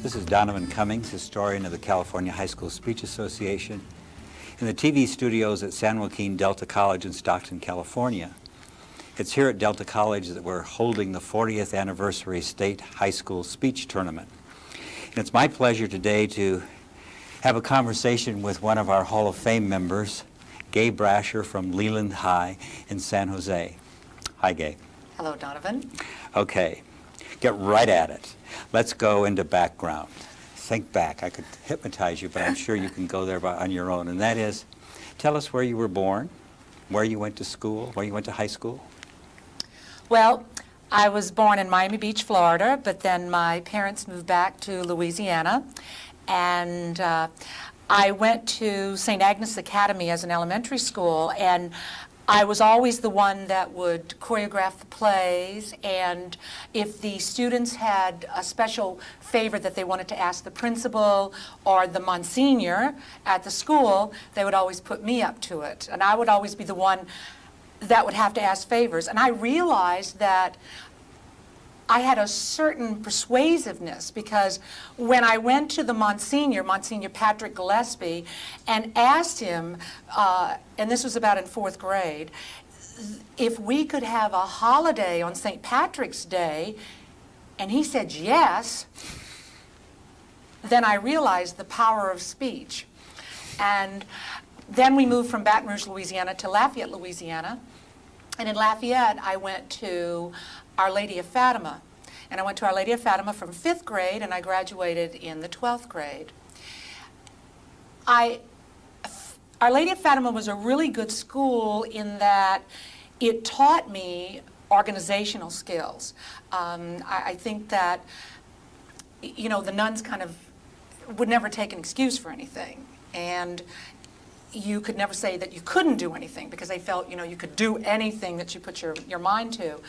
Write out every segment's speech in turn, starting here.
This is Donovan Cummings, historian of the California High School Speech Association, in the TV studios at San Joaquin Delta College in Stockton, California. It's here at Delta College that we're holding the 40th anniversary State High School Speech Tournament. And it's my pleasure today to have a conversation with one of our Hall of Fame members, Gay Brasher from Leland High in San Jose. Hi, Gay. Hello, Donovan. Okay, get right at it. Let's go into background. Think back. I could hypnotize you, but I'm sure you can go there on your own. And that is, tell us where you were born, where you went to school, where you went to high school. Well, I was born in Miami Beach, Florida, but then my parents moved back to Louisiana, and I went to St. Agnes Academy as an elementary school, and I was always the one that would choreograph the plays, and if the students had a special favor that they wanted to ask the principal or the Monsignor at the school, they would always put me up to it. And I would always be the one that would have to ask favors. And I realized that I had a certain persuasiveness, because when I went to the Monsignor Patrick Gillespie, and asked him, and this was about in 4th grade, if we could have a holiday on St. Patrick's Day, and he said yes, then I realized the power of speech. And then we moved from Baton Rouge, Louisiana to Lafayette, Louisiana. And in Lafayette, I went to Our Lady of Fatima. And I went to Our Lady of Fatima from 5th grade, and I graduated in the 12th grade. Our Lady of Fatima was a really good school in that it taught me organizational skills. I think that, you know, the nuns kind of would never take an excuse for anything. And you could never say that you couldn't do anything, because they felt, you know, you could do anything that you put your mind to.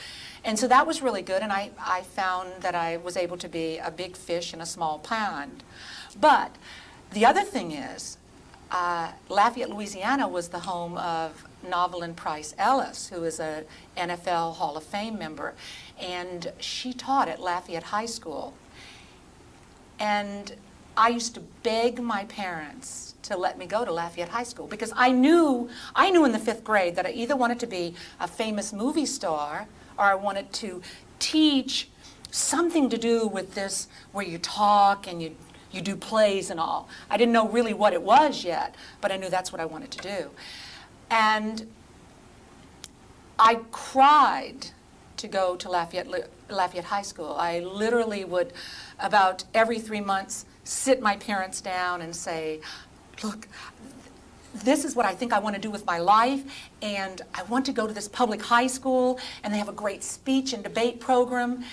And so that was really good, and I found that I was able to be a big fish in a small pond. But the other thing is, Lafayette, Louisiana was the home of Novelyn Price Ellis, who is an NFL Hall of Fame member, and she taught at Lafayette High School. And I used to beg my parents to let me go to Lafayette High School, because I knew in the 5th grade that I either wanted to be a famous movie star, or I wanted to teach something to do with this, where you talk and you do plays and all. I didn't know really what it was yet, but I knew that's what I wanted to do. And I cried to go to Lafayette High School. I literally would, about every 3 months, sit my parents down and say, look, this is what I think I want to do with my life, and I want to go to this public high school, and they have a great speech and debate program.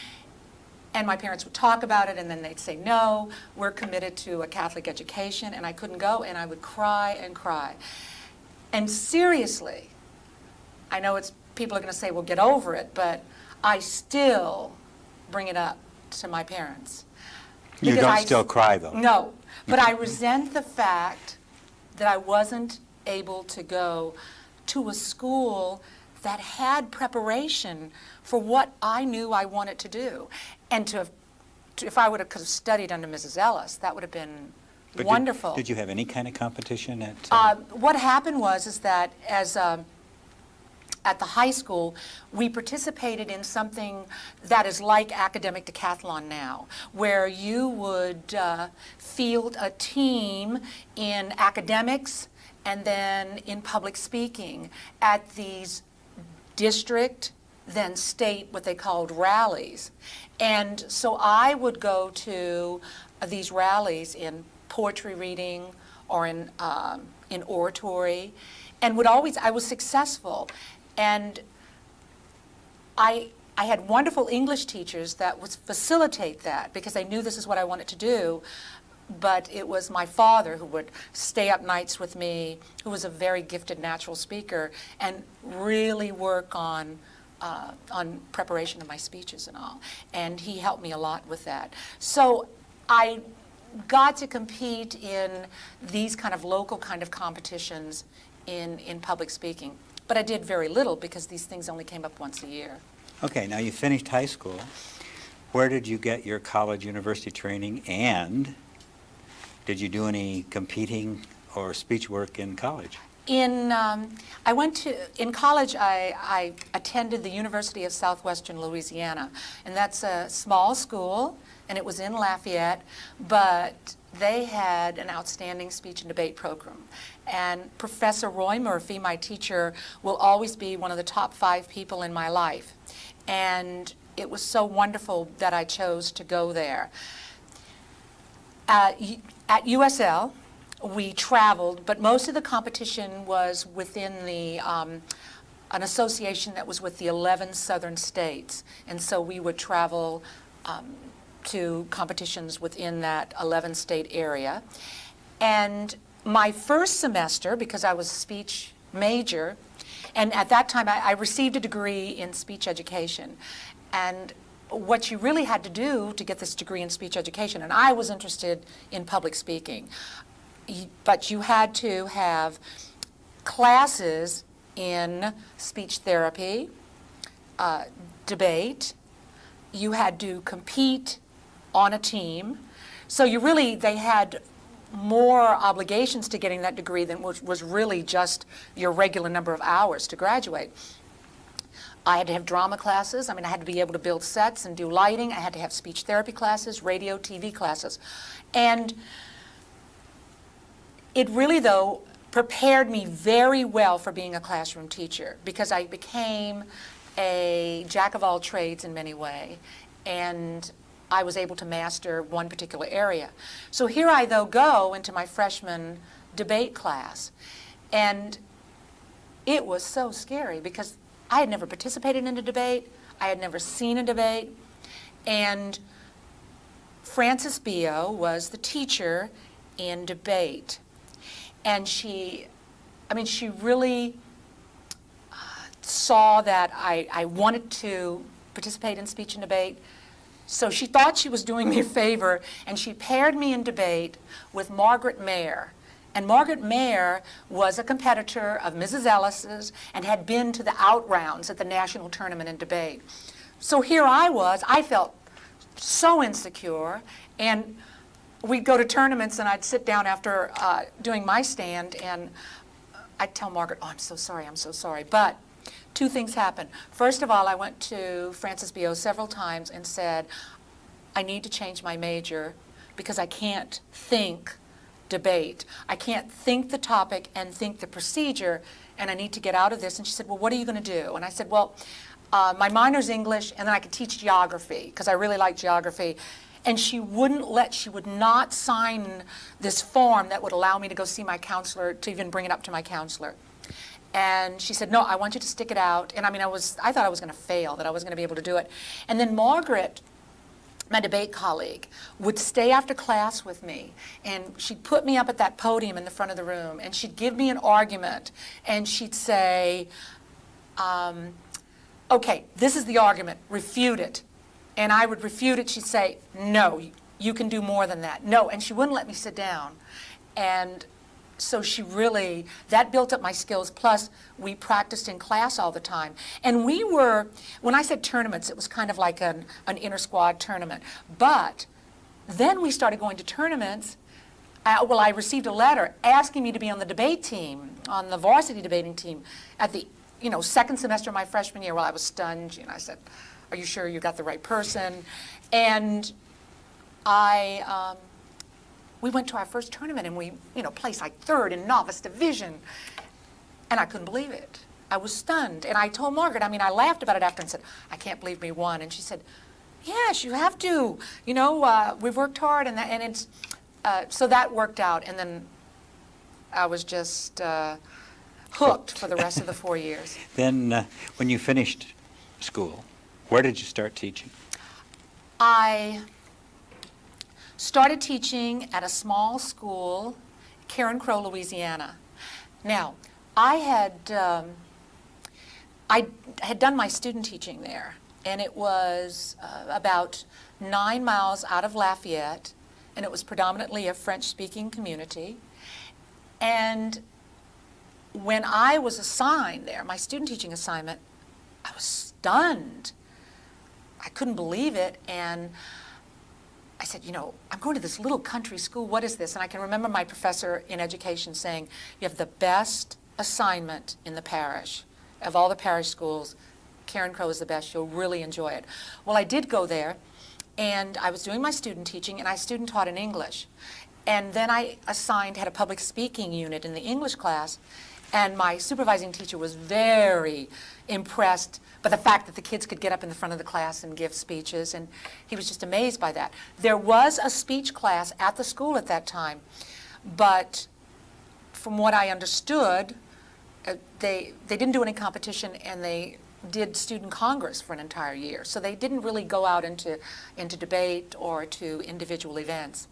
And my parents would talk about it, and then they'd say, no, we're committed to a Catholic education, and I couldn't go, and I would cry and cry. And seriously, I know people are going to say, well, get over it, but I still bring it up to my parents. You don't still cry, though. No, but I resent the fact that I wasn't able to go to a school that had preparation for what I knew I wanted to do. And if I would have studied under Mrs. Ellis, that would have been wonderful. Did you have any kind of competition at? What happened was that at the high school, we participated in something that is like academic decathlon now, where you would field a team in academics and then in public speaking at these district, then state, what they called rallies. And so I would go to these rallies in poetry reading or in oratory, and I was successful. And I had wonderful English teachers that would facilitate that, because they knew this is what I wanted to do. But it was my father who would stay up nights with me, who was a very gifted natural speaker, and really work on preparation of my speeches and all. And he helped me a lot with that. So I got to compete in these kind of local kind of competitions in public speaking. But I did very little, because these things only came up once a year. Okay, now you finished high school. Where did you get your college university training, and did you do any competing or speech work in college? In college, I attended the University of Southwestern Louisiana, and that's a small school, and it was in Lafayette, but they had an outstanding speech and debate program. And Professor Roy Murphy, my teacher, will always be one of the top 5 people in my life. And it was so wonderful that I chose to go there. At USL, we traveled, but most of the competition was within the an association that was with the 11 southern states. And so we would travel to competitions within that 11-state area. And my first semester, because I was a speech major, and at that time I received a degree in speech education. And what you really had to do to get this degree in speech education, and I was interested in public speaking, but you had to have classes in speech therapy, debate. You had to compete on a team. So they had more obligations to getting that degree than was really just your regular number of hours to graduate. I had to have drama classes. I mean, I had to be able to build sets and do lighting. I had to have speech therapy classes, radio, TV classes. And it really, though, prepared me very well for being a classroom teacher, because I became a jack of all trades in many ways, and I was able to master one particular area. So here I, though, go into my freshman debate class, and it was so scary because I had never participated in a debate. I had never seen a debate. And Frances Bio was the teacher in debate. And she really saw that I wanted to participate in speech and debate. So she thought she was doing me a favor, and she paired me in debate with Margaret Mayer. And Margaret Mayer was a competitor of Mrs. Ellis's and had been to the out rounds at the national tournament in debate. So here I was. I felt so insecure, and we'd go to tournaments, and I'd sit down after doing my stand, and I'd tell Margaret, "Oh, I'm so sorry." But 2 things happened. First of all, I went to Frances Bio several times and said, I need to change my major because I can't think debate. I can't think the topic and think the procedure, and I need to get out of this. And she said, well, what are you going to do? And I said, well, my minor's English, and then I could teach geography because I really like geography. And she would not sign this form that would allow me to go see my counselor, to even bring it up to my counselor. And she said, no, I want you to stick it out. And I mean, I thought I was going to fail, that I wasn't going to be able to do it. And then Margaret, my debate colleague, would stay after class with me, and she'd put me up at that podium in the front of the room, and she'd give me an argument, and she'd say, okay, this is the argument, refute it. And I would refute it. She'd say, no, you can do more than that. No, and she wouldn't let me sit down. And so that built up my skills, plus we practiced in class all the time. And when I said tournaments, it was kind of like an inter-squad tournament. But then we started going to tournaments. I received a letter asking me to be on the debate team, on the varsity debating team, at the second semester of my freshman year. Well, I was stunned, and I said, are you sure you got the right person? And we went to our first tournament, and we, placed like 3rd in novice division. And I couldn't believe it. I was stunned. And I told Margaret, I laughed about it after and said, I can't believe we won. And she said, yes, you have to. We've worked hard, and it's, so that worked out. And then I was just hooked for the rest of the 4 years. Then when you finished school, where did you start teaching? I started teaching at a small school, Karen Crow, Louisiana. Now, I had done my student teaching there, and it was about 9 miles out of Lafayette, and it was predominantly a French-speaking community. And when I was assigned there, my student teaching assignment, I was stunned. I couldn't believe it, and I said, you know, I'm going to this little country school, what is this? And I can remember my professor in education saying, you have the best assignment in the parish. Of all the parish schools, Karen Crow is the best, you'll really enjoy it. Well, I did go there, and I was doing my student teaching, and I student taught in English. And then I had a public speaking unit in the English class, and my supervising teacher was very impressed by the fact that the kids could get up in the front of the class and give speeches, and he was just amazed by that. There was a speech class at the school at that time, but from what I understood, they didn't do any competition, and they did student congress for an entire year. So they didn't really go out into debate or to individual events.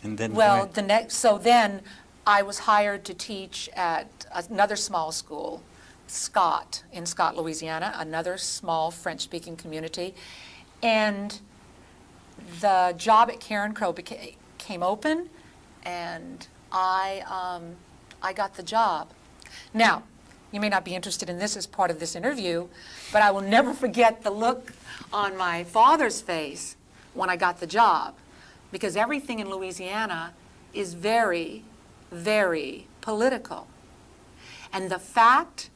And then Well, so then I was hired to teach at another small school, Scott, in Scott, Louisiana, another small French-speaking community. And the job at Karen Crow came open, and I got the job. Now, you may not be interested in this as part of this interview, but I will never forget the look on my father's face when I got the job, because everything in Louisiana is very, very political. And the fact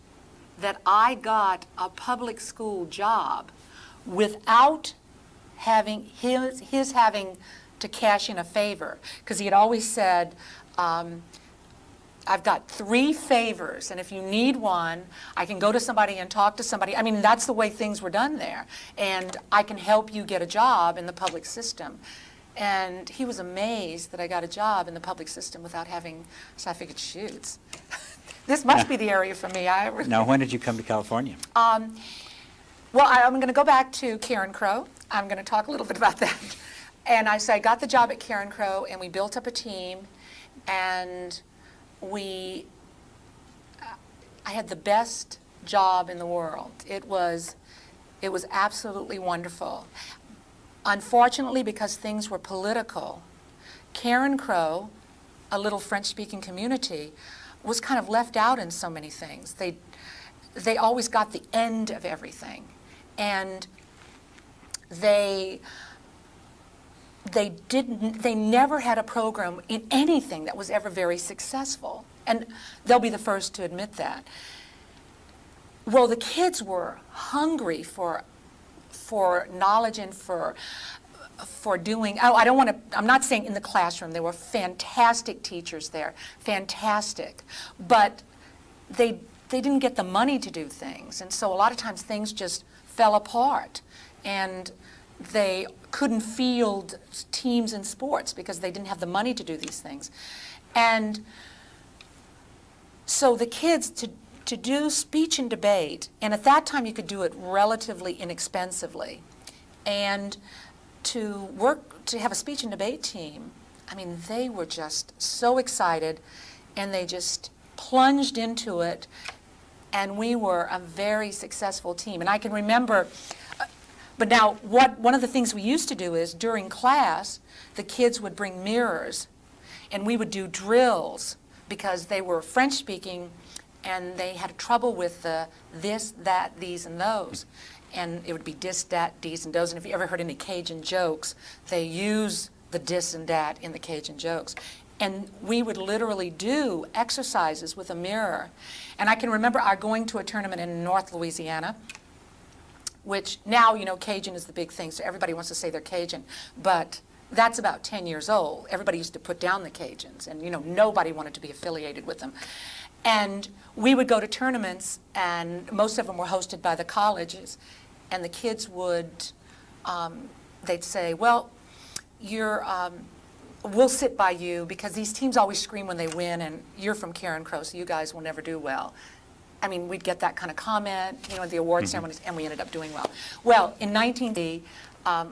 that I got a public school job without having his having to cash in a favor, because he had always said, I've got 3 favors, and if you need one, I can go to somebody and talk to somebody. I mean, that's the way things were done there. And I can help you get a job in the public system. And he was amazed that I got a job in the public system without having, so I figured, shoots. This must be the area for me. Now, when did you come to California? Well, I'm going to go back to Karen Crow. I'm going to talk a little bit about that. And I got the job at Karen Crow, and we built up a team, and I had the best job in the world. It was absolutely wonderful. Unfortunately, because things were political, Karen Crow, a little French-speaking community, was kind of left out in so many things. They always got the end of everything, and they never had a program in anything that was ever very successful, and they'll be the first to admit that. Well, the kids were hungry for knowledge and for doing, I'm not saying in the classroom, there were fantastic teachers there, fantastic, but they didn't get the money to do things, and so a lot of times things just fell apart, and they couldn't field teams in sports because they didn't have the money to do these things. And so the kids, to do speech and debate, and at that time you could do it relatively inexpensively, and to have a speech and debate team, I mean, they were just so excited, and they just plunged into it, and we were a very successful team. And I can remember, but now one of the things we used to do is during class, the kids would bring mirrors, and we would do drills because they were French speaking, and they had trouble with the this, that, these, and those. And it would be dis, dat, dees, and those. And if you ever heard any Cajun jokes, they use the dis and dat in the Cajun jokes. And we would literally do exercises with a mirror. And I can remember our going to a tournament in North Louisiana, which now, you know, Cajun is the big thing, so everybody wants to say they're Cajun. But that's about 10 years old. Everybody used to put down the Cajuns, and, you know, nobody wanted to be affiliated with them. And we would go to tournaments, and most of them were hosted by the colleges, and the kids would, they'd say, well, we'll sit by you because these teams always scream when they win, and you're from Karen Crow, so you guys will never do well. I mean, we'd get that kind of comment, you know, at the award ceremonies, and we ended up doing well. Well, in 1980,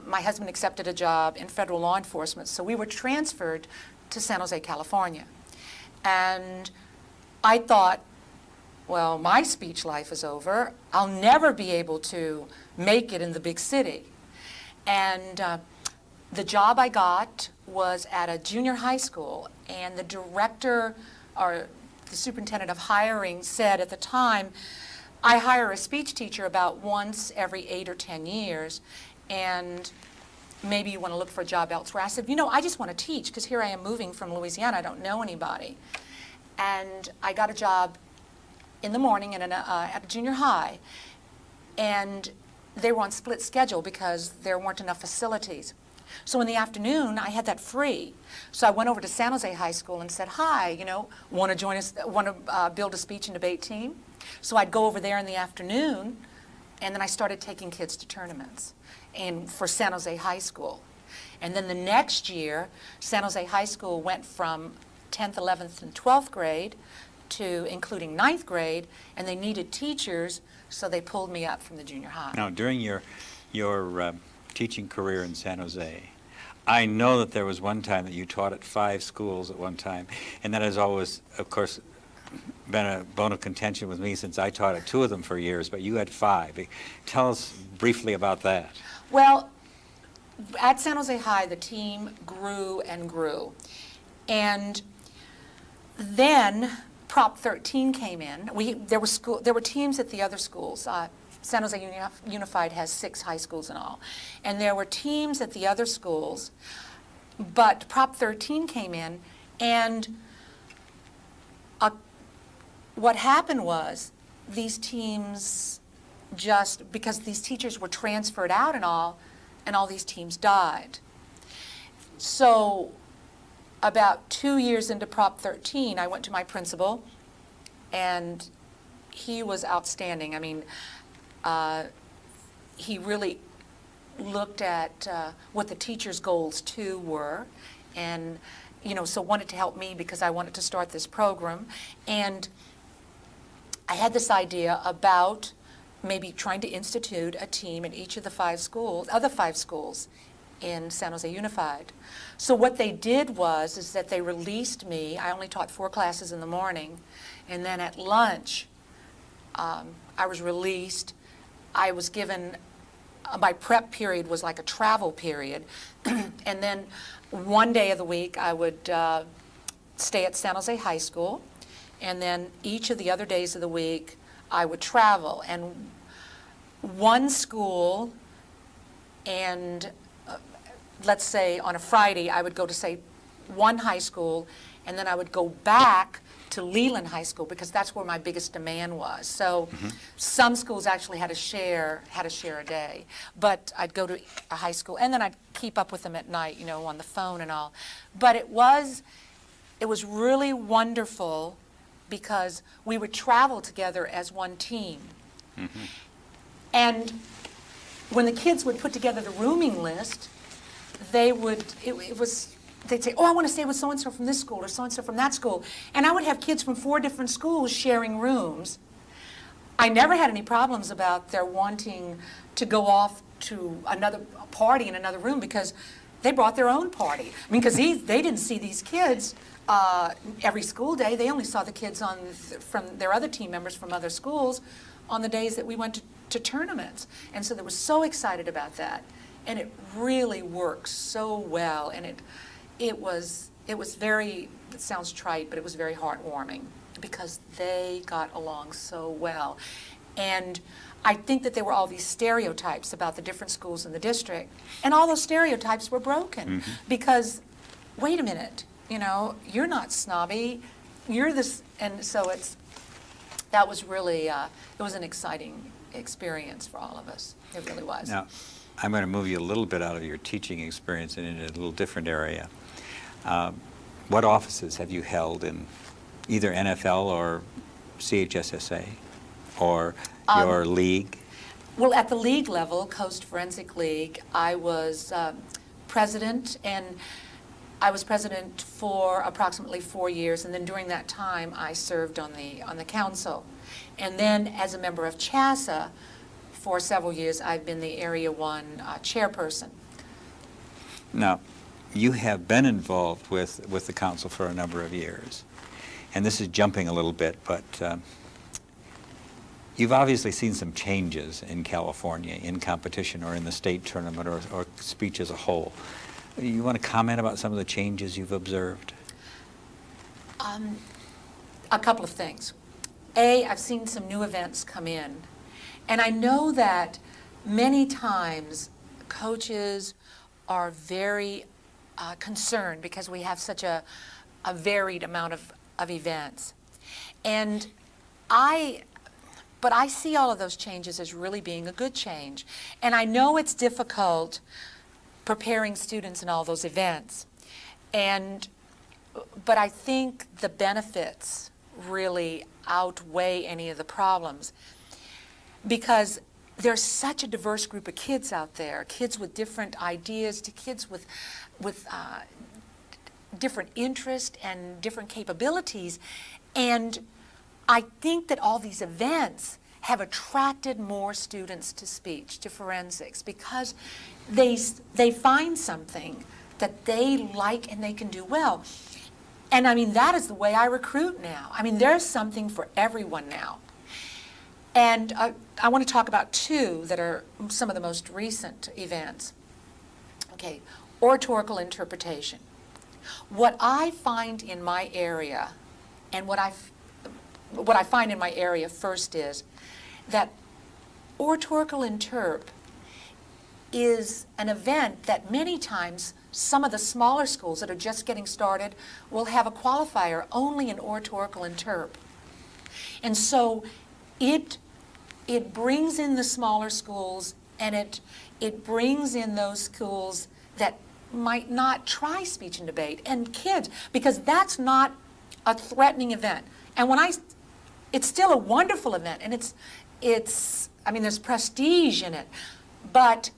my husband accepted a job in federal law enforcement, so we were transferred to San Jose, California. And I thought, well, my speech life is over. I'll never be able to make it in the big city. And the job I got was at a junior high school, and the director, or the superintendent of hiring, said at the time, I hire a speech teacher about once every 8 or 10 years, and maybe you want to look for a job elsewhere. I said, you know, I just want to teach, because here I am moving from Louisiana. I don't know anybody. And I got a job in the morning at a junior high, and they were on split schedule because there weren't enough facilities. So in the afternoon, I had that free. So I went over to San Jose High School and said, hi, you know, want to join us, want to build a speech and debate team? So I'd go over there in the afternoon, and then I started taking kids to tournaments and for San Jose High School. And then the next year, San Jose High School went from 10th, 11th, and 12th grade to including 9th grade, and they needed teachers, so they pulled me up from the junior high. Now, during your teaching career in San Jose, I know that there was one time that you taught at 5 schools at one time, and that has always, of course, been a bone of contention with me since I taught at 2 of them for years, but you had 5. Tell us briefly about that. Well, at San Jose High, the team grew and grew. And then Prop 13 came in. There were teams at the other schools. San Jose Unified has 6 high schools in all. And there were teams at the other schools, but Prop 13 came in, and what happened was these teams just, because these teachers were transferred out and all these teams died. So about 2 years into Prop 13, I went to my principal, and he was outstanding. I mean, he really looked at what the teachers' goals too were, and you know, so wanted to help me because I wanted to start this program. And I had this idea about maybe trying to institute a team in each of the other 5 schools in San Jose Unified. So what they did is that they released me. I only taught 4 classes in the morning, and then at lunch I was released. I was given, my prep period was like a travel period, and then one day of the week I would stay at San Jose High School, and then each of the other days of the week I would travel. And one school, and let's say on a Friday I would go to, say, one high school, and then I would go back to Leland High School because that's where my biggest demand was. So some schools actually had to share a day, but I'd go to a high school, and then I'd keep up with them at night, you know, on the phone and all. But it was really wonderful because we would travel together as one team. And when the kids would put together the rooming list, they'd say, oh, I want to stay with so-and-so from this school or so-and-so from that school. And I would have kids from 4 different schools sharing rooms. I never had any problems about their wanting to go off to another party in another room because they brought their own party. I mean, because they didn't see these kids every school day. They only saw the kids from their other team members from other schools on the days that we went to tournaments. And so they were so excited about that. And it really worked so well. And it was very, it sounds trite, but it was very heartwarming because they got along so well. And I think that there were all these stereotypes about the different schools in the district, and all those stereotypes were broken because, wait a minute, you know, you're not snobby, you're this, and so that was really, it was an exciting experience for all of us. It really was. Now, I'm going to move you a little bit out of your teaching experience and into a little different area. What offices have you held in either NFL or CHSSA or your league? Well, at the league level, Coast Forensic League, I was president, and I was president for approximately 4 years, and then during that time I served on the council. And then as a member of CHSSA for several years, I've been the Area 1 chairperson. Now, you have been involved with the council for a number of years, and this is jumping a little bit, but you've obviously seen some changes in California in competition or in the state tournament or speech as a whole. You want to comment about some of the changes you've observed? A couple of things. I've seen some new events come in, and I know that many times coaches are very concerned because we have such a varied amount of events. But I see all of those changes as really being a good change. And I know it's difficult preparing students in all those events. But I think the benefits really outweigh any of the problems, because there's such a diverse group of kids out there, kids with different ideas, to kids with different interests and different capabilities. And I think that all these events have attracted more students to speech, to forensics, because they find something that they like and they can do well. And I mean, that is the way I recruit now. I mean, there's something for everyone now. And I want to talk about two that are some of the most recent events. Okay, oratorical interpretation. What I find in my area, and what I find in my area first is that oratorical interp is an event that many times some of the smaller schools that are just getting started will have a qualifier only in oratorical interp. And so it brings in the smaller schools, and it brings in those schools that might not try speech and debate, and kids, because that's not a threatening event. And it's still a wonderful event, and I mean, there's prestige in it, but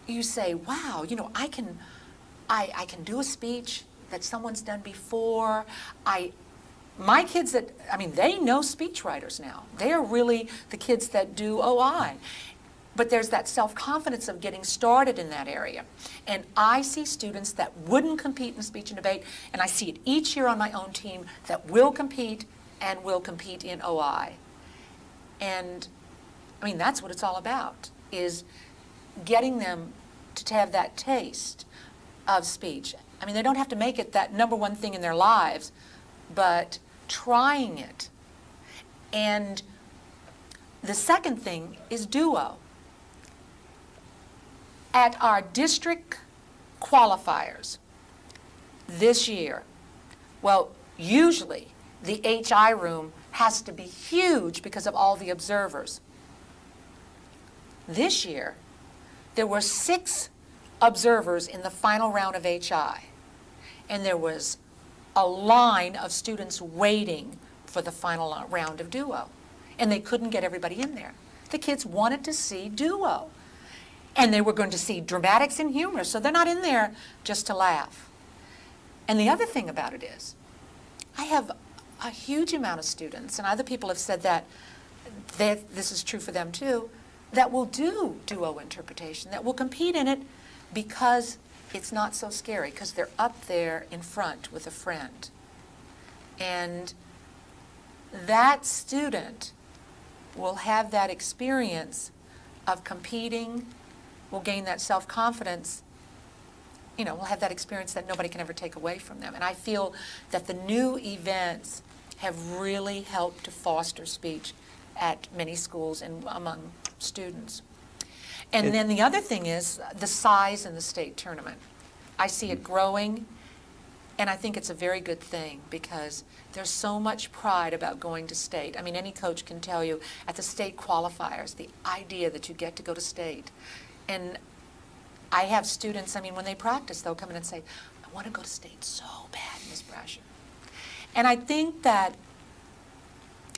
you say, wow, you know, I can do a speech that someone's done before. My kids they know speech writers now. They are really the kids that do OI. But there's that self-confidence of getting started in that area. And I see students that wouldn't compete in speech and debate, and I see it each year on my own team, that will compete and will compete in OI. And I mean, that's what it's all about, is getting them to have that taste of speech. I mean, they don't have to make it that number one thing in their lives, but trying it. And the second thing is duo. At our district qualifiers this year, well, usually the HI room has to be huge because of all the observers. This year, there were 6 observers in the final round of HI, and there was a line of students waiting for the final round of duo, and they couldn't get everybody in there. The kids wanted to see duo, and they were going to see dramatics and humor, so they're not in there just to laugh. And the other thing about it is, I have a huge amount of students, and other people have said that this is true for them too, that will do duo interpretation, that will compete in it because it's not so scary, because they're up there in front with a friend. And that student will have that experience of competing, will gain that self-confidence, you know, will have that experience that nobody can ever take away from them. And I feel that the new events have really helped to foster speech at many schools and among students. And then the other thing is the size in the state tournament. I see it growing, and I think it's a very good thing, because there's so much pride about going to state. I mean, any coach can tell you at the state qualifiers, the idea that you get to go to state. And I have students, I mean, when they practice, they'll come in and say, I want to go to state so bad, Ms. Brasher. And I think that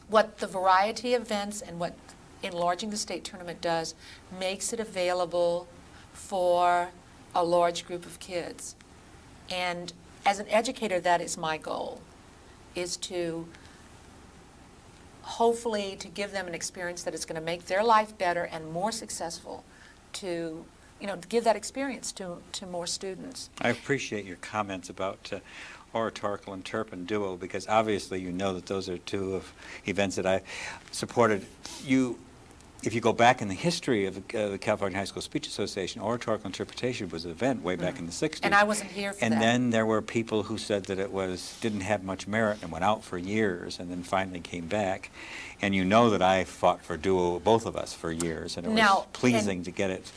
what the variety of events and what enlarging the state tournament does makes it available for a large group of kids. And as an educator, that is my goal, is to hopefully to give them an experience that is going to make their life better and more successful, to give that experience to more students. I appreciate your comments about oratorical interp and duo, because obviously you know that those are two of events that I supported. if you go back in the history of the California High School Speech Association, oratorical interpretation was an event way back in the 60s. And I wasn't here for that. And then there were people who said that it didn't have much merit and went out for years and then finally came back. And you know that I fought for duo, both of us, for years, and it was pleasing to get it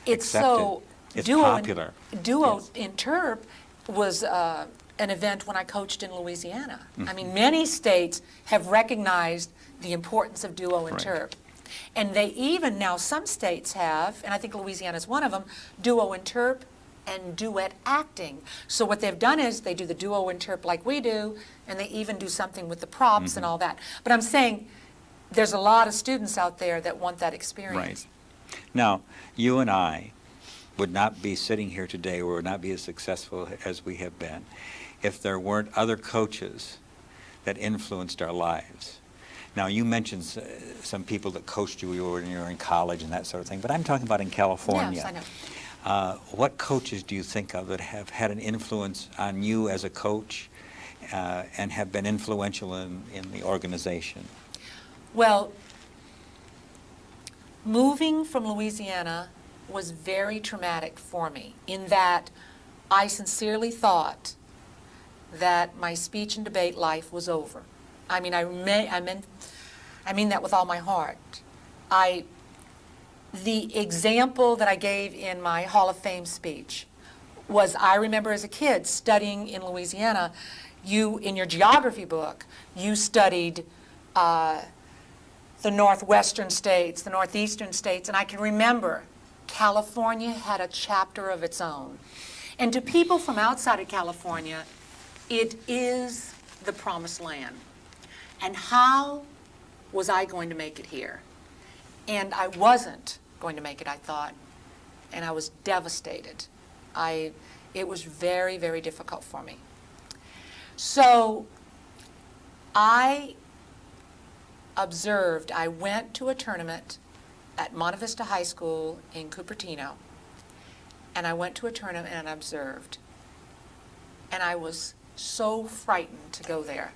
accepted. It's popular. Duo Yes. interp was an event when I coached in Louisiana. I mean, many states have recognized the importance of duo interp. And they even now, some states have, and I think Louisiana is one of them, duo interp and duet acting. So what they've done is they do the duo interp like we do, and they even do something with the props and all that. But I'm saying there's a lot of students out there that want that experience. Right. Now, you and I would not be sitting here today, or would not be as successful as we have been, if there weren't other coaches that influenced our lives. Now, you mentioned some people that coached you when you were in college and that sort of thing, but I'm talking about in California. Yes, I know. What coaches do you think of that have had an influence on you as a coach and have been influential in the organization? Well, moving from Louisiana was very traumatic for me in that I sincerely thought that my speech and debate life was over. I mean, I mean that with all my heart. The example that I gave in my Hall of Fame speech was, I remember as a kid studying in Louisiana, in your geography book, you studied the northwestern states, the northeastern states, and I can remember California had a chapter of its own. And to people from outside of California, it is the promised land. And how was I going to make it here? And I wasn't going to make it, I thought, and I was devastated. It was very, very difficult for me. So I went to a tournament at Monte Vista High School in Cupertino, and I went to a tournament and observed. And I was so frightened to go there.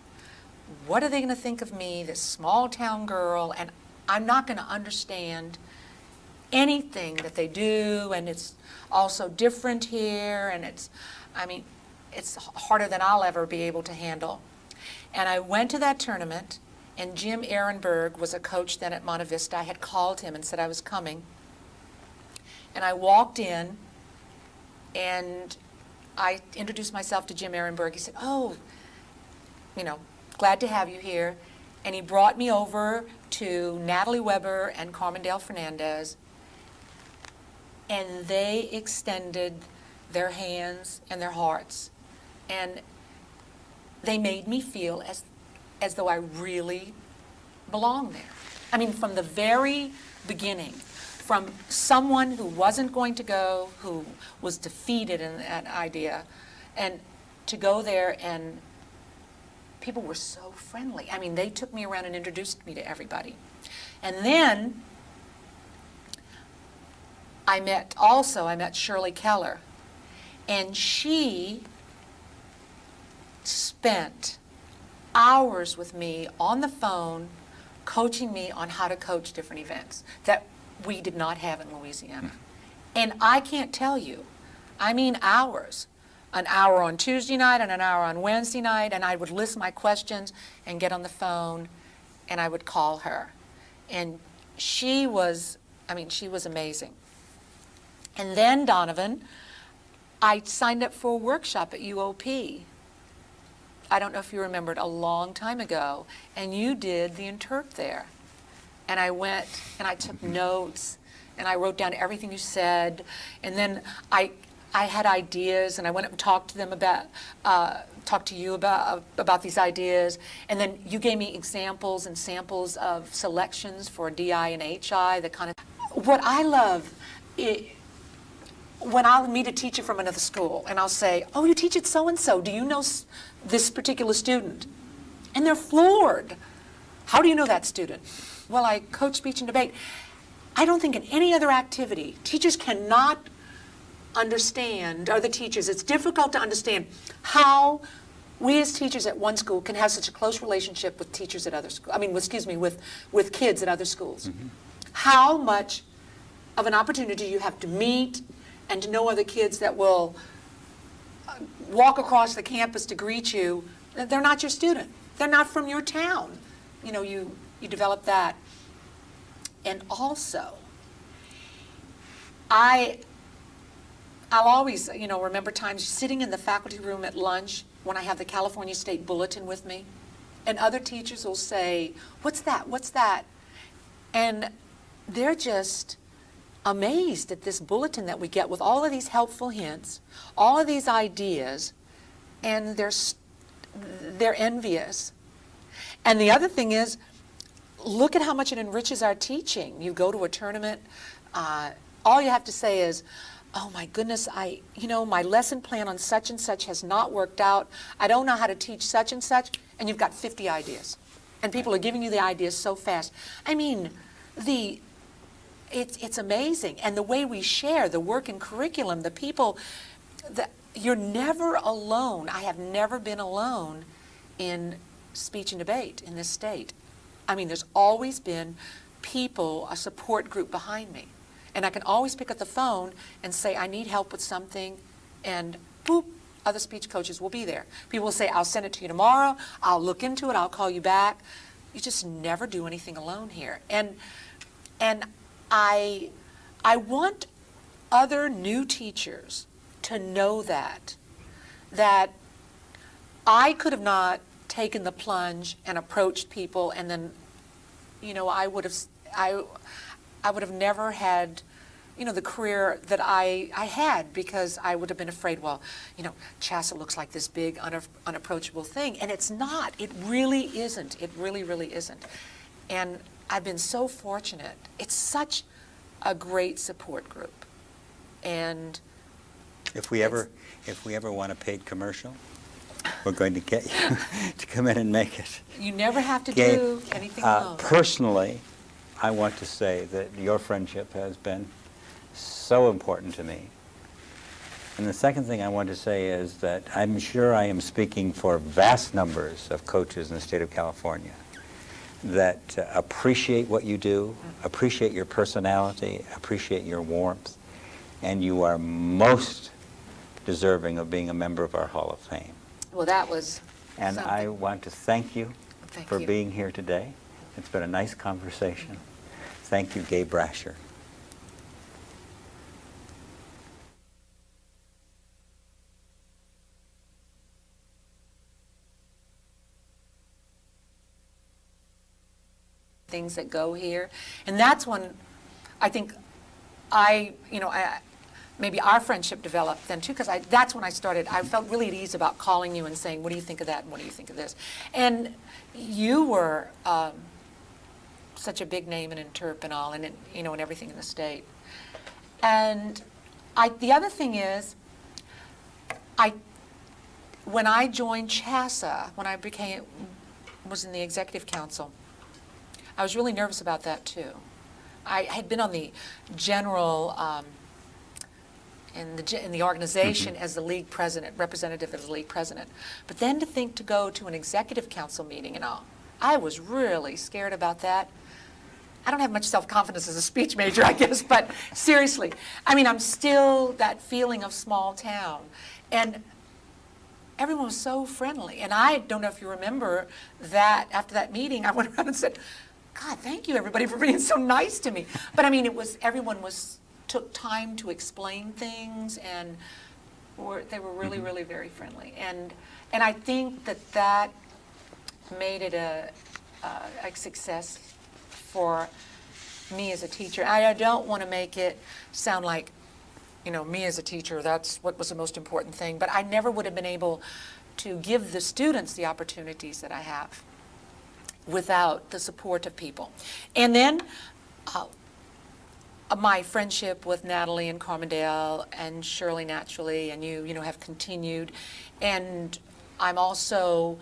What are they going to think of me, this small town girl, and I'm not going to understand anything that they do, and it's also different here, and it's harder than I'll ever be able to handle. And I went to that tournament, and Jim Ehrenberg was a coach then at Monte Vista. I had called him and said I was coming. And I walked in, and I introduced myself to Jim Ehrenberg. He said, "Oh, glad to have you here." And he brought me over to Natalie Weber and Carmendale Fernandez, and they extended their hands and their hearts, and they made me feel as though I really belonged there. I mean, from the very beginning, from someone who wasn't going to go, who was defeated in that idea, and to go there, and people were so friendly. I mean, they took me around and introduced me to everybody. And then I met Shirley Keller, and she spent hours with me on the phone coaching me on how to coach different events that we did not have in Louisiana. And I can't tell you, I mean hours. An hour on Tuesday night and an hour on Wednesday night, and I would list my questions and get on the phone, and I would call her. And she was amazing. And then, Donovan, I signed up for a workshop at UOP. I don't know if you remember it, a long time ago, and you did the interp there. And I went and I took notes, and I wrote down everything you said, and then I had ideas, and I went up and talked to them talked to you about these ideas, and then you gave me examples and samples of selections for DI and HI, the kind of. What I love, when I'll meet a teacher from another school, and I'll say, "Oh, you teach at so-and-so, do you know this particular student?" And they're floored. "How do you know that student?" "Well, I coach speech and debate." I don't think in any other activity, teachers cannot understand, or the teachers, it's difficult to understand how we as teachers at one school can have such a close relationship with teachers at other schools, with kids at other schools. how much of an opportunity you have to meet and to know other kids that will walk across the campus to greet you. They're not your student. They're not from your town. You know, you develop that. And also, I'll always, you know, remember times sitting in the faculty room at lunch when I have the California State Bulletin with me, and other teachers will say, "What's that? What's that?" And they're just amazed at this bulletin that we get with all of these helpful hints, all of these ideas, and they're envious. And the other thing is, look at how much it enriches our teaching. You go to a tournament, all you have to say is, "Oh my goodness, you know, my lesson plan on such and such has not worked out. I don't know how to teach such and such," and you've got 50 ideas. And people are giving you the ideas so fast. I mean, it's amazing. And the way we share, the work and curriculum, the people, you're never alone. I have never been alone in speech and debate in this state. I mean, there's always been people, a support group behind me. And I can always pick up the phone and say, "I need help with something," and boop, other speech coaches will be there. People will say, "I'll send it to you tomorrow, I'll look into it, I'll call you back." You just never do anything alone here. And I want other new teachers to know that I could have not taken the plunge and approached people, and then, you know, I would have never had, you know, the career that I had, because I would have been afraid, well, you know, CHSSA looks like this big, unapproachable thing, and it's not. It really isn't. It really, really isn't. And I've been so fortunate. It's such a great support group. And If we ever want a paid commercial, we're going to get you to come in and make it. you never have to Gabe, do anything alone. Personally, I want to say that your friendship has been so important to me. And the second thing I want to say is that I'm sure I am speaking for vast numbers of coaches in the state of California that appreciate what you do, appreciate your personality, appreciate your warmth, and you are most deserving of being a member of our Hall of Fame. Well, that was And something. I want to thank you Thank for you. being here today. It's been a nice conversation. Thank you, Gabe Brasher. Things that go here. And that's when I think maybe our friendship developed then too, because that's when I felt really at ease about calling you and saying, "What do you think of that, and what do you think of this?" And you were such a big name in Interp and all, and you know, and everything in the state. And the other thing is, when I joined CHSSA, when I was in the executive council, I was really nervous about that too. I had been on the general in the organization as the league president, representative of the league president. But then to go to an executive council meeting and all, I was really scared about that. I don't have much self-confidence as a speech major, I guess, but seriously, I mean, I'm still that feeling of small town. And everyone was so friendly. And I don't know if you remember that after that meeting, I went around and said, "God, thank you everybody for being so nice to me." But I mean, everyone took time to explain things, and they were really, really very friendly. And I think that made it a success for me as a teacher. I don't want to make it sound like, you know, me as a teacher, that's what was the most important thing. But I never would have been able to give the students the opportunities that I have without the support of people. And then my friendship with Natalie and Carmondale and Shirley naturally, and you know, have continued. And I'm also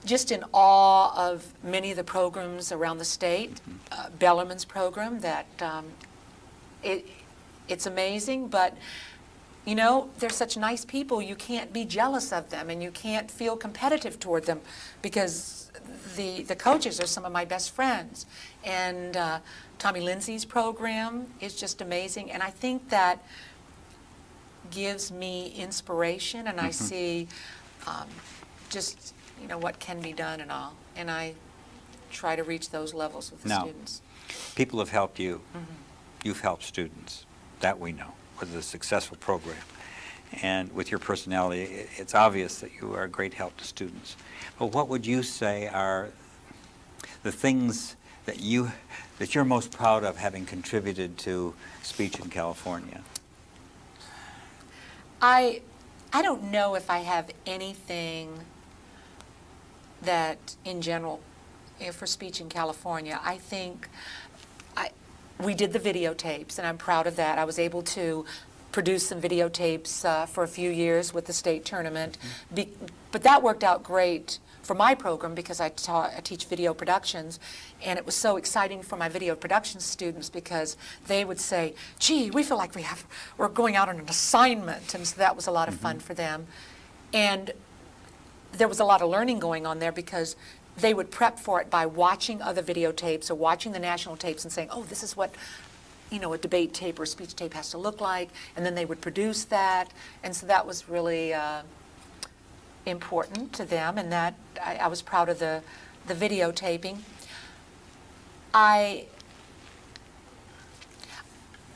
just in awe of many of the programs around the state. Bellarmine's program, that it's amazing, but you know, they're such nice people, you can't be jealous of them and you can't feel competitive toward them because the coaches are some of my best friends. And Tommy Lindsay's program is just amazing. And I think that gives me inspiration, and I see just, you know, what can be done and all. And I try to reach those levels with the students. People have helped you. You've helped students. That we know, with a successful program. And with your personality, it's obvious that you are a great help to students. But what would you say are the things that you're most proud of having contributed to speech in California? I don't know if I have anything that, in general, for speech in California. I think we did the videotapes, and I'm proud of that. I was able to produce some videotapes for a few years with the state tournament. But that worked out great for my program because I teach video productions, and it was so exciting for my video production students because they would say, gee, we feel like we're going out on an assignment, and so that was a lot of fun for them. And there was a lot of learning going on there because they would prep for it by watching other videotapes or watching the national tapes and saying, oh, this is what, you know, a debate tape or a speech tape has to look like, and then they would produce that. And so that was really important to them, and that I was proud of the videotaping. I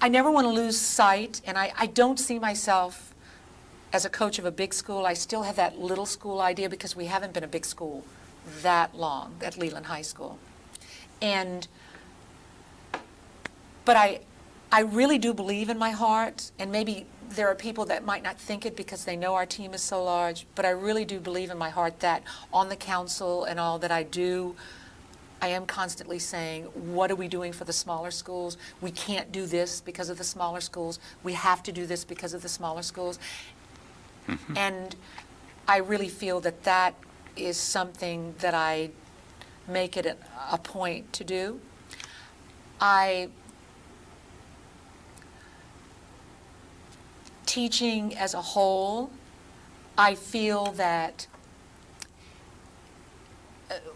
never want to lose sight, and I don't see myself as a coach of a big school. I still have that little school idea because we haven't been a big school that long at Leland High School. But I really do believe in my heart, and maybe there are people that might not think it because they know our team is so large, but I really do believe in my heart that on the council and all that I do, I am constantly saying, what are we doing for the smaller schools? We can't do this because of the smaller schools. We have to do this because of the smaller schools. And I really feel that that is something that I make it a point to do. Teaching as a whole, I feel that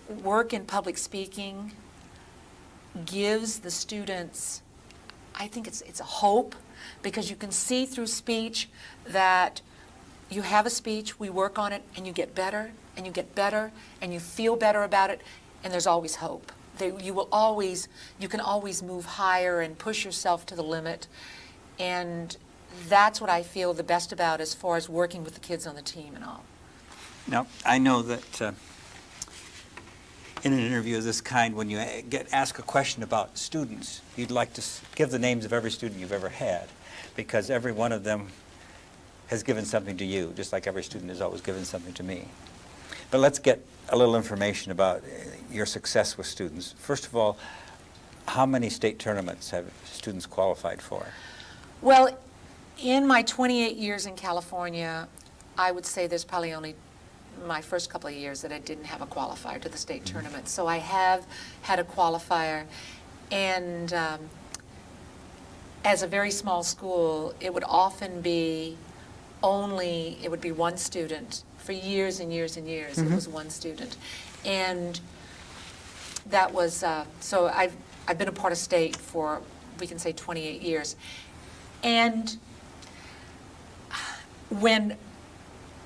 work in public speaking gives the students, I think it's a hope, because you can see through speech that you have a speech, we work on it, and you get better, and you get better, and you feel better about it, and there's always hope. You can always move higher and push yourself to the limit, and that's what I feel the best about as far as working with the kids on the team and all. Now, I know that in an interview of this kind, when you get asked a question about students, you'd like to give the names of every student you've ever had, because every one of them has given something to you, just like every student has always given something to me. But let's get a little information about your success with students. First of all, how many state tournaments have students qualified for? Well, in my 28 years in California, I would say there's probably only my first couple of years that I didn't have a qualifier to the state tournament. So I have had a qualifier, and as a very small school, it would often be it would be one student for years and years and years. It was one student, and that was so I've been a part of state for, we can say, 28 years, and when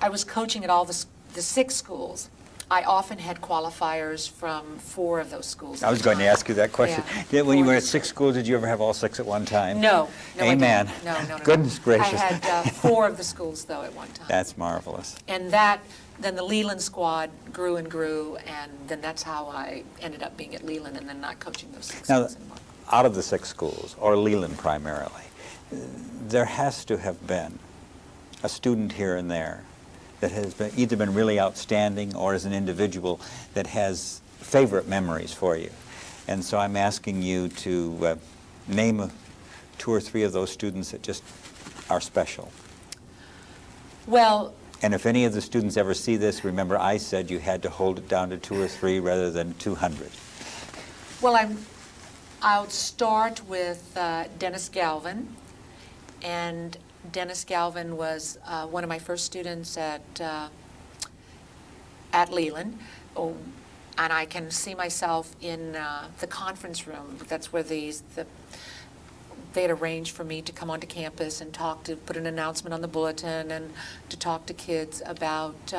I was coaching at all the 6 schools, I often had qualifiers from 4 of those schools. I was going to ask you that question. Yeah. When you were at 6 schools, did you ever have all 6 at one time? No. Amen. I didn't. No. Goodness gracious. I had 4 of the schools, though, at one time. That's marvelous. And then the Leland squad grew and grew, and then that's how I ended up being at Leland and then not coaching those 6 Now, schools anymore. out of the 6 schools, or Leland primarily, there has to have been a student here and there that has either been really outstanding or as an individual that has favorite memories for you. And so I'm asking you to name 2 or 3 of those students that just are special. Well, and if any of the students ever see this, remember I said you had to hold it down to 2 or 3 rather than 200. Well, I'll start with Dennis Galvin, and Dennis Galvin was one of my first students at Leland. Oh, and I can see myself in the conference room. That's where they had arranged for me to come onto campus and put an announcement on the bulletin and to talk to kids about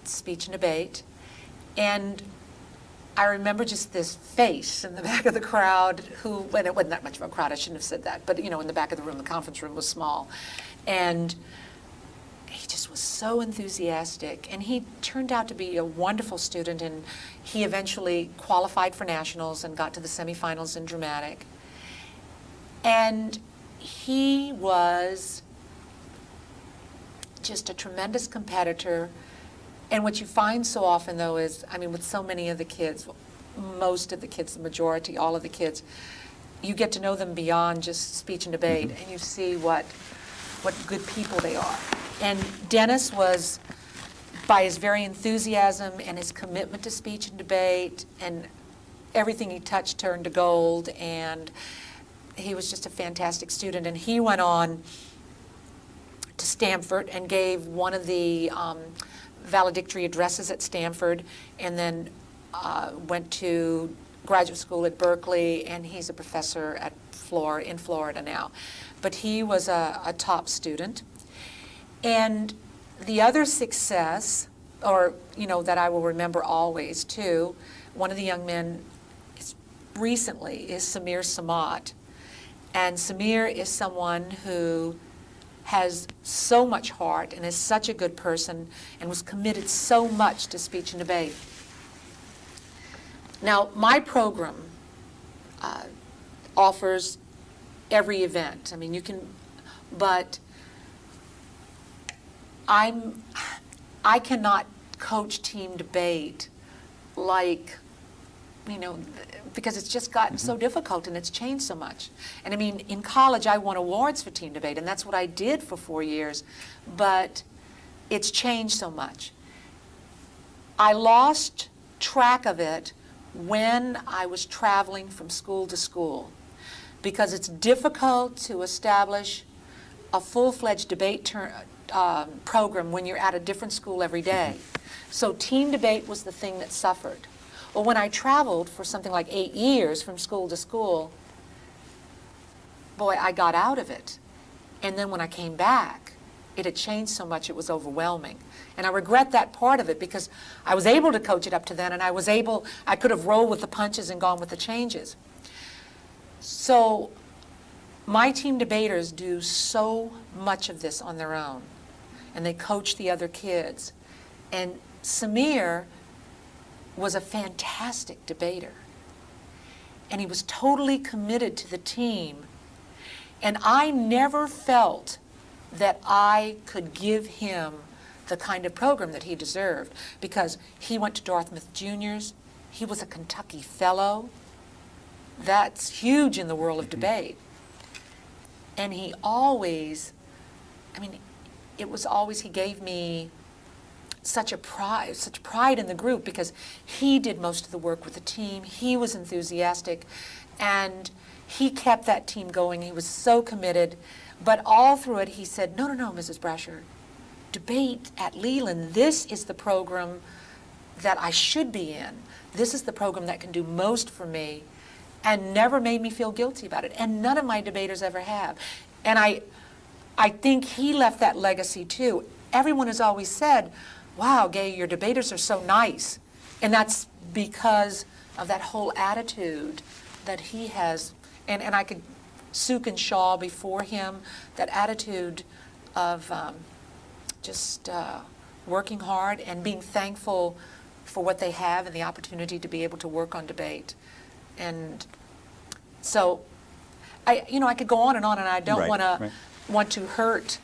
speech and debate. And I remember just this face in the back of the crowd and it wasn't that much of a crowd, I shouldn't have said that, but in the back of the room, the conference room was small. And he just was so enthusiastic, and he turned out to be a wonderful student, and he eventually qualified for nationals and got to the semifinals in dramatic. And he was just a tremendous competitor. And what you find so often, though, is, with so many of the kids, most of the kids, the majority, all of the kids, you get to know them beyond just speech and debate, and you see what good people they are. And Dennis was, by his very enthusiasm and his commitment to speech and debate, and everything he touched turned to gold, and he was just a fantastic student. And he went on to Stanford and gave one of the valedictory addresses at Stanford, and then went to graduate school at Berkeley, and he's a professor in Florida now. But he was a top student. And the other success, that I will remember always too, one of the young men recently is Samir Samad. And Samir is someone who has so much heart and is such a good person and was committed so much to speech and debate. Now, my program offers every event. But I cannot coach team debate because it's just gotten so difficult and it's changed so much. And in college I won awards for team debate, and that's what I did for 4 years, but it's changed so much. I lost track of it when I was traveling from school to school, because it's difficult to establish a full-fledged debate program when you're at a different school every day. So team debate was the thing that suffered. Well, when I traveled for something like 8 years from school to school, boy, I got out of it. And then when I came back, it had changed so much it was overwhelming. And I regret that part of it, because I was able to coach it up to then, and I could have rolled with the punches and gone with the changes. So my team debaters do so much of this on their own, and they coach the other kids. And Samir was a fantastic debater, and he was totally committed to the team. And I never felt that I could give him the kind of program that he deserved, because he went to Dartmouth Juniors, he was a Kentucky Fellow. That's huge in the world of debate. And he always, he gave me such pride in the group, because he did most of the work with the team. He was enthusiastic, and he kept that team going. He was so committed. But all through it, he said, no, Mrs. Brasher, debate at Leland, this is the program that I should be in. This is the program that can do most for me, and never made me feel guilty about it. And none of my debaters ever have. And I think he left that legacy too. Everyone has always said, wow, Gay, your debaters are so nice. And that's because of that whole attitude that he has. And I could Suk and Shaw before him, that attitude of working hard and being thankful for what they have and the opportunity to be able to work on debate. And so, I could go on, and I don't want to hurt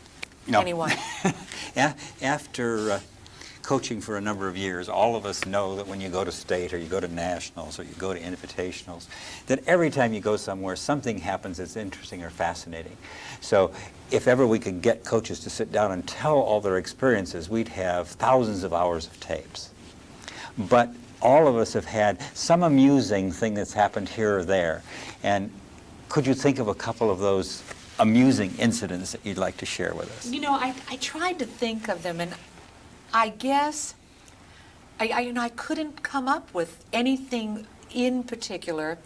anyone. After coaching for a number of years, all of us know that when you go to state or you go to nationals or you go to invitationals, that every time you go somewhere, something happens that's interesting or fascinating. So if ever we could get coaches to sit down and tell all their experiences, we'd have thousands of hours of tapes. But all of us have had some amusing thing that's happened here or there. And could you think of a couple of those amusing incidents that you'd like to share with us? You know, I tried to think of them, and I guess I couldn't come up with anything in particular.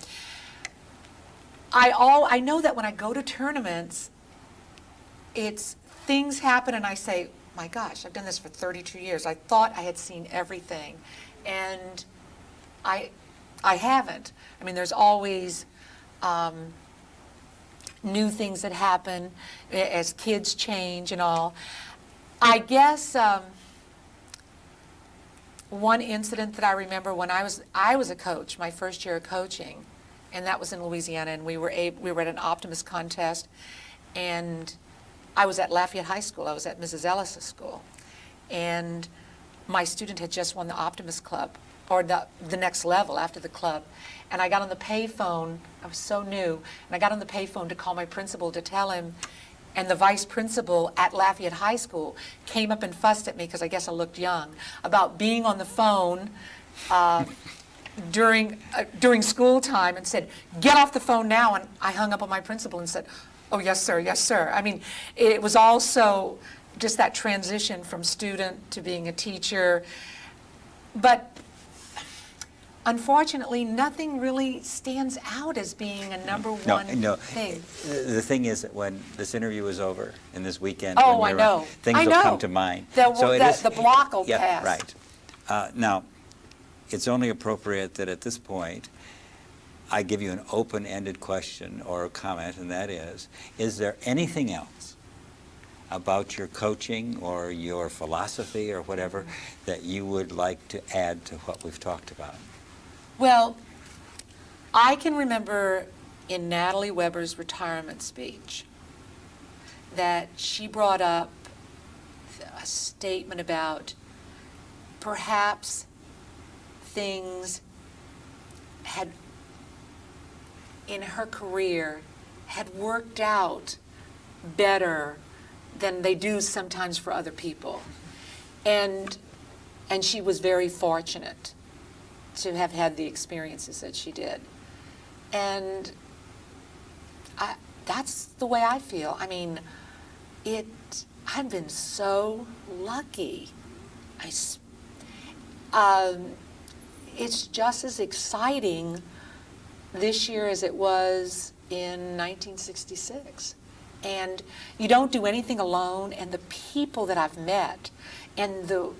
I know that when I go to tournaments, it's things happen and I say, my gosh, I've done this for 32 years. I thought I had seen everything, and I haven't. I mean, there's always new things that happen as kids change and all. I guess one incident that I remember when I was a coach, my first year of coaching, and that was in Louisiana, and we were at an Optimist contest, and I was at Lafayette High School. I was at Mrs. Ellis' school, and my student had just won the Optimist Club, or the next level after the club, and I got on the payphone. I was so new, and I got on the payphone to call my principal to tell him, and the vice principal at Lafayette High School came up and fussed at me, because I guess I looked young, about being on the phone during school time, and said, "Get off the phone now." And I hung up on my principal and said, "Oh, yes, sir, yes, sir." I mean, it was also just that transition from student to being a teacher. But unfortunately, nothing really stands out as being a number one thing. The thing is that when this interview is over and this weekend, Oh, when I you're know. around, things will come to mind. The block will yeah, pass. right. Now, it's only appropriate that at this point I give you an open-ended question or a comment, and that is there anything else about your coaching or your philosophy or whatever that you would like to add to what we've talked about? Well, I can remember in Natalie Weber's retirement speech that she brought up a statement about perhaps things had, in her career, had worked out better than they do sometimes for other people. And she was very fortunate to have had the experiences that she did. And that's the way I feel. I mean, I've been so lucky. It's just as exciting this year as it was in 1966. And you don't do anything alone, and the people that I've met and the